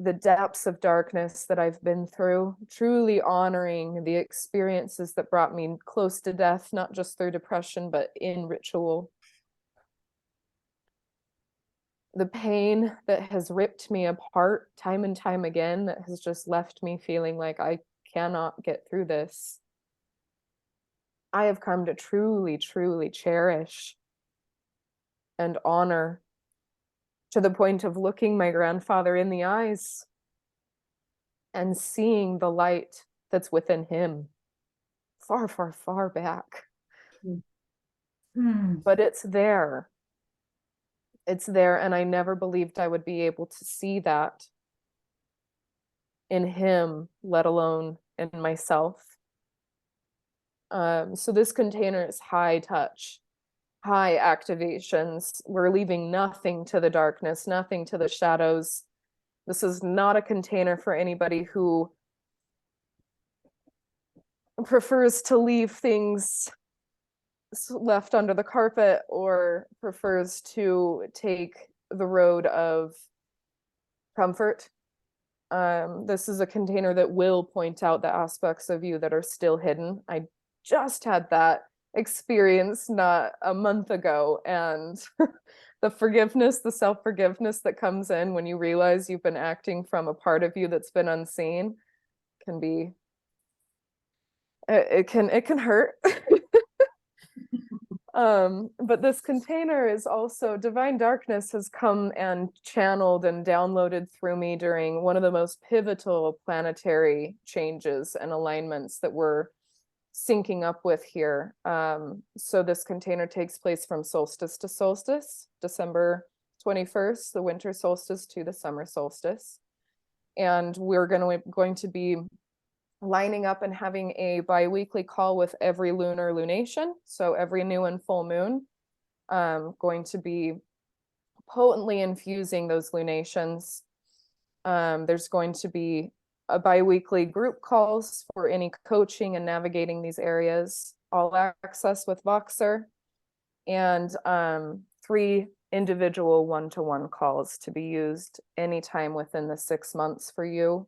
the depths of darkness that I've been through, truly honoring the experiences that brought me close to death, not just through depression, but in ritual. The pain that has ripped me apart time and time again, that has just left me feeling like I cannot get through this. I have come to truly, truly cherish and honor, to the point of looking my grandfather in the eyes and seeing the light that's within him far, far, far back. But it's there. It's there, and I never believed I would be able to see that in him, let alone in myself. So this container is high touch, high activations. We're leaving nothing to the darkness, nothing to the shadows. This is not a container for anybody who prefers to leave things left under the carpet or prefers to take the road of comfort. This is a container that will point out the aspects of you that are still hidden. I just had that experience not a month ago, and the forgiveness, the self-forgiveness that comes in when you realize you've been acting from a part of you that's been unseen can be, it can hurt. But this container is also, divine darkness has come and channeled and downloaded through me during one of the most pivotal planetary changes and alignments that we're syncing up with here. So this container takes place from solstice to solstice, December 21st, the winter solstice, to the summer solstice. And we're going to be lining up and having a bi-weekly call with every lunar lunation. So every new and full moon, going to be potently infusing those lunations. There's going to be a bi-weekly group calls for any coaching and navigating these areas, all access with Voxer, and 3 individual one-to-one calls to be used anytime within the 6 months for you.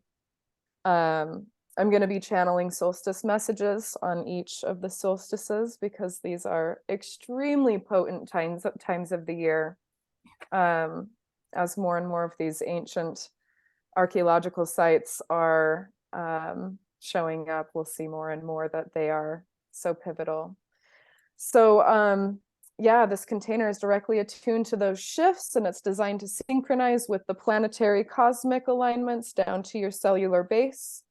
I'm going to be channeling solstice messages on each of the solstices because these are extremely potent times of the year. As more and more of these ancient archaeological sites are showing up, we'll see more and more that they are so pivotal. So yeah, this container is directly attuned to those shifts, and it's designed to synchronize with the planetary cosmic alignments down to your cellular base.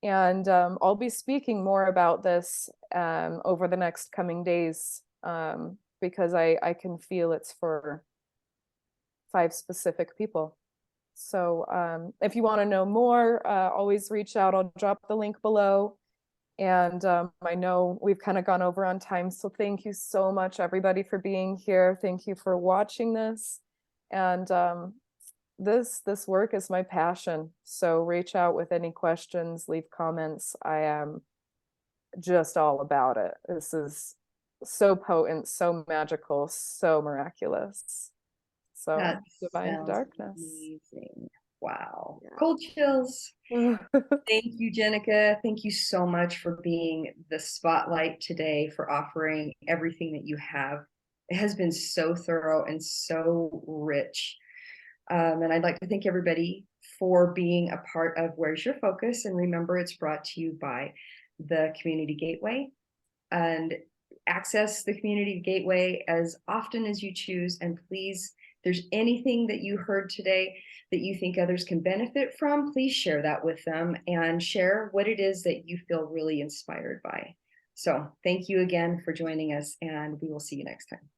And I'll be speaking more about this over the next coming days because I can feel it's for 5 specific people. So if you want to know more, always reach out. I'll drop the link below. And I know we've kind of gone over on time. So thank you so much, everybody, for being here. Thank you for watching this. And this work is my passion. So reach out with any questions, leave comments. I am just all about it. This is so potent, so magical, so miraculous. So That divine sounds darkness. amazing. Wow. Yeah. Cold chills. Thank you, Jennica. Thank you so much for being the spotlight today, for offering everything that you have. It has been so thorough and so rich. And I'd like to thank everybody for being a part of Where's Your Focus? And remember, it's brought to you by the Community Gateway. And access the Community Gateway as often as you choose. And please, if there's anything that you heard today that you think others can benefit from, please share that with them and share what it is that you feel really inspired by. So thank you again for joining us, and we will see you next time.